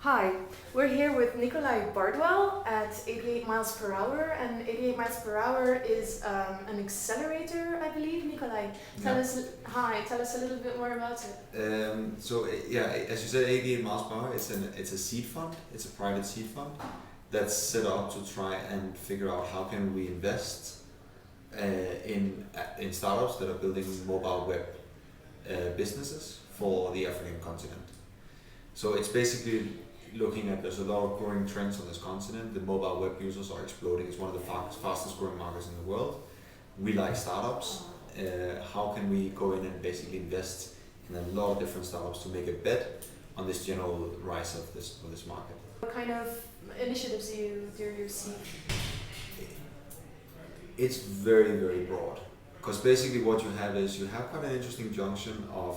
Hi, we're here with Nikolai Barnwell at 88 miles per hour, and 88 miles per hour is an accelerator, I believe. Nikolai, tell us a little bit more about it. As you said, 88 miles per hour. It's a seed fund. It's a private seed fund that's set up to try and figure out how can we invest in startups that are building mobile web businesses for the African continent. So it's basically looking at, there's a lot of growing trends on this continent. The mobile web users are exploding. It's one of the fastest growing markets in the world. We like startups. How can we go in and basically invest in a lot of different startups to make a bet on this general rise of this market? What kind of initiatives do you see? It's very, very broad. Because basically what you have is you have quite an interesting junction of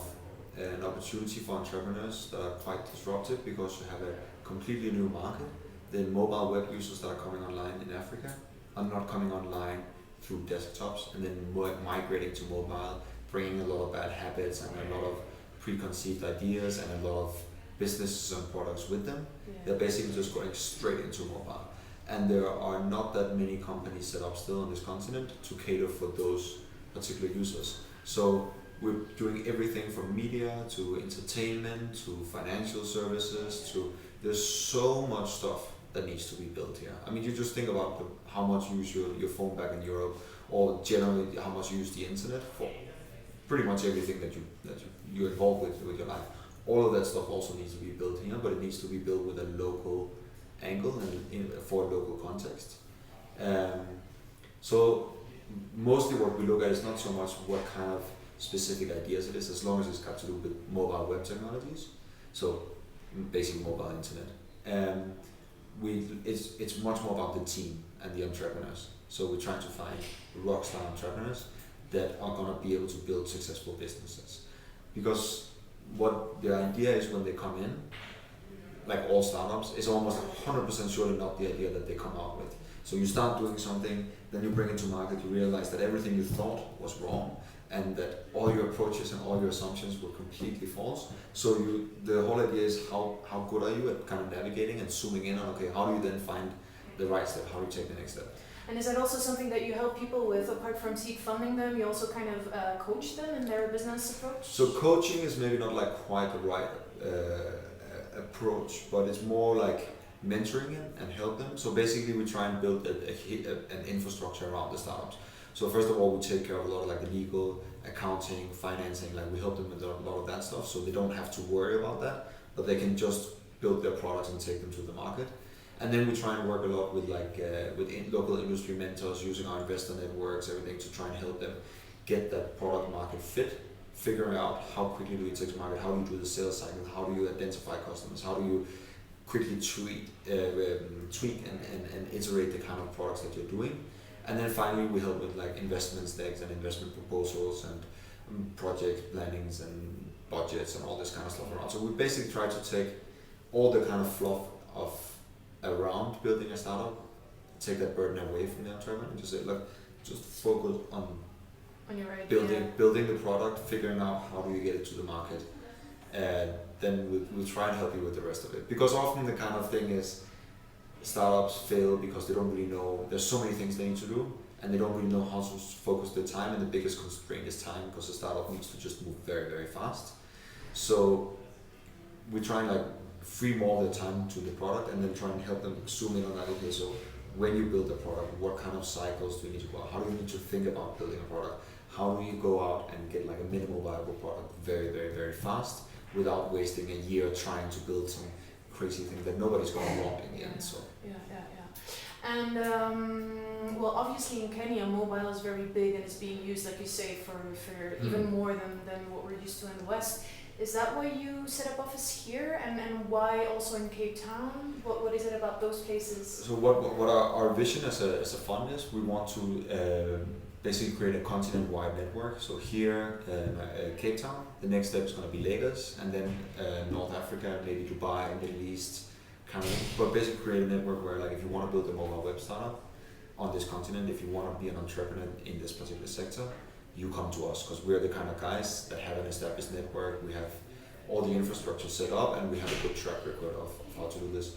an opportunity for entrepreneurs that are quite disruptive because you have a completely new market. The mobile web users that are coming online in Africa are not coming online through desktops and then migrating to mobile, bringing a lot of bad habits and a lot of preconceived ideas and a lot of businesses and products with them. Yeah. They're basically just going straight into mobile. And there are not that many companies set up still on this continent to cater for those particular users. So we're doing everything from media to entertainment to financial services to, there's so much stuff that needs to be built here. I mean, you just think about how much you use your phone back in Europe, or generally how much you use the internet for pretty much everything that you're involved with your life. All of that stuff also needs to be built here, but it needs to be built with a local angle and for a local context. So mostly what we look at is not so much what kind of specific ideas it is, as long as it's got to do with mobile web technologies, so basic mobile internet. It's much more about the team and the entrepreneurs. So we're trying to find rockstar entrepreneurs that are going to be able to build successful businesses. Because what the idea is when they come in, like all startups, it's almost 100% surely not the idea that they come out with. So you start doing something, then you bring it to market, you realize that everything you thought was wrong, and that all your approaches and all your assumptions were completely false. So the whole idea is how good are you at kind of navigating and zooming in on, okay, how do you then find the right step? How do you take the next step? And is that also something that you help people with, apart from seed funding them? You also kind of coach them in their business approach? So coaching is maybe not like quite the right approach, but it's more like mentoring them and help them. So basically we try and build an infrastructure around the startups. So first of all, we take care of a lot of like the legal, accounting, financing, like we help them with a lot of that stuff, so they don't have to worry about that, but they can just build their products and take them to the market. And then we try and work a lot with local industry mentors, using our investor networks, everything, to try and help them get that product market fit, figuring out how quickly do you take to market, how do you do the sales cycle, how do you identify customers, how do you quickly tweak and iterate the kind of products that you're doing. And then finally we help with like investment decks and investment proposals and project plannings and budgets and all this kind of stuff around. So we basically try to take all the kind of fluff around building a startup, take that burden away from the entrepreneur and just say, look, just focus on your idea. building the product, figuring out how do you get it to the market. Then we'll try and help you with the rest of it. Because often the kind of thing is, startups fail because they don't really know, there's so many things they need to do and they don't really know how to focus their time, and the biggest constraint is time, because the startup needs to just move very, very fast. So we try and like free more of their time to the product and then try and help them zoom in on that. Okay, so when you build a product, what kind of cycles do you need to go out? How do you need to think about building a product? How do you go out and get like a minimal viable product very, very, very fast without wasting a year trying to build some crazy thing that nobody's going to want in the end. So and well, obviously in Kenya mobile is very big and it's being used, like you say, for even more than what we're used to in the West. Is that why you set up office here, and why also in Cape Town? What is it about those places? So what our vision as a fund is, we want to basically create a continent-wide network. So here in Cape Town, the next step is going to be Lagos, and then North Africa, maybe Dubai, Middle East, kind of. But basically create a network where, like, if you want to build a mobile web startup on this continent, if you want to be an entrepreneur in this particular sector, you come to us, because we're the kind of guys that have an established network. We have all the infrastructure set up, and we have a good track record of how to do this.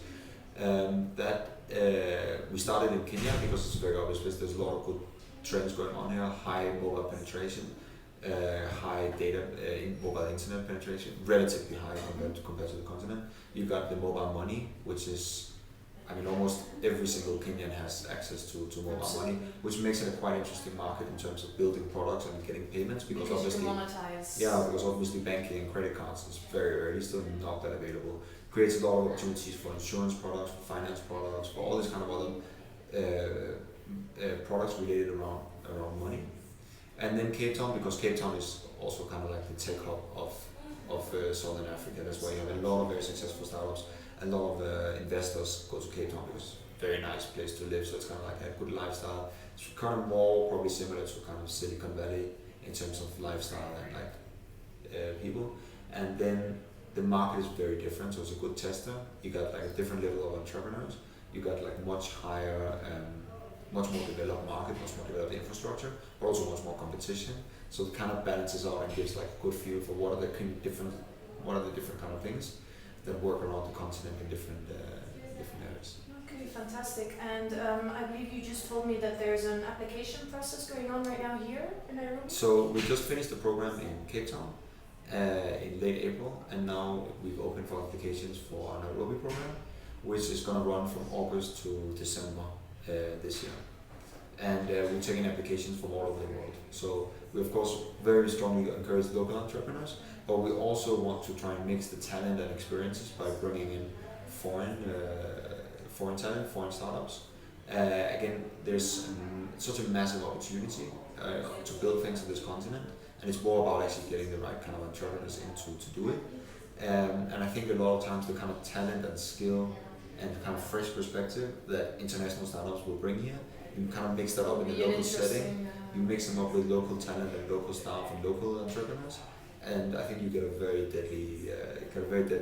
We started in Kenya because it's very obvious. There's a lot of good trends going on here. High mobile penetration, high data in mobile internet penetration, relatively high compared to the continent. You got the mobile money, which is, I mean, almost every single Kenyan has access to mobile Absolutely. money, which makes it a quite interesting market in terms of building products and getting payments because you obviously, can monetize. yeah, because obviously banking and credit cards is very early, still not that available. Creates a lot of opportunities for insurance products, for finance products, for all this kind of other products related around money. And then Cape Town, because Cape Town is also kind of like the tech hub of Southern Africa. That's why you have a lot of very successful startups. A lot of investors go to Cape Town because it's a very nice place to live. So it's kind of like a good lifestyle. It's kind of more probably similar to kind of Silicon Valley in terms of lifestyle and like people. And then the market is very different, so it's a good tester. You got like a different level of entrepreneurs. You got like much higher, much more developed market, much more developed infrastructure, but also much more competition. So it kind of balances out and gives like a good feel for what are the different kind of things that work around the continent in different areas. Okay, fantastic. And I believe you just told me that there's an application process going on right now here in Nairobi. So we just finished the program in Cape Town in late April, and now we've opened for applications for our Nairobi program, which is going to run from August to December this year. And we're taking applications from all over the world. So we of course very strongly encourage local entrepreneurs, but we also want to try and mix the talent and experiences by bringing in foreign talent, foreign startups. Again, there's such a massive opportunity to build things on this continent, and it's more about actually getting the right kind of entrepreneurs in to do it. And I think a lot of times the kind of talent and skill and kind of fresh perspective that international startups will bring here, you kind of mix that up in a local setting. You mix them up with local talent and local staff and local entrepreneurs, and I think you get a very deadly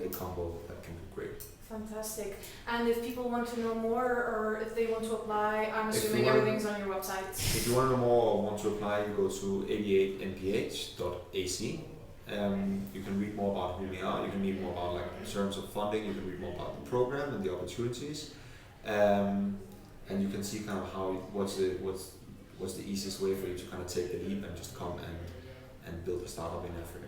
combo that can be great. Fantastic. And if people want to know more, or if they want to apply, I'm If assuming you want- everything's on your website. If you want to know more or want to apply, you go to aviatenph.ac. You can read more about who we are. You can read more about like in terms of funding. You can read more about the program and the opportunities, and you can see kind of what's the easiest way for you to kind of take the leap and just come and build a startup in Africa.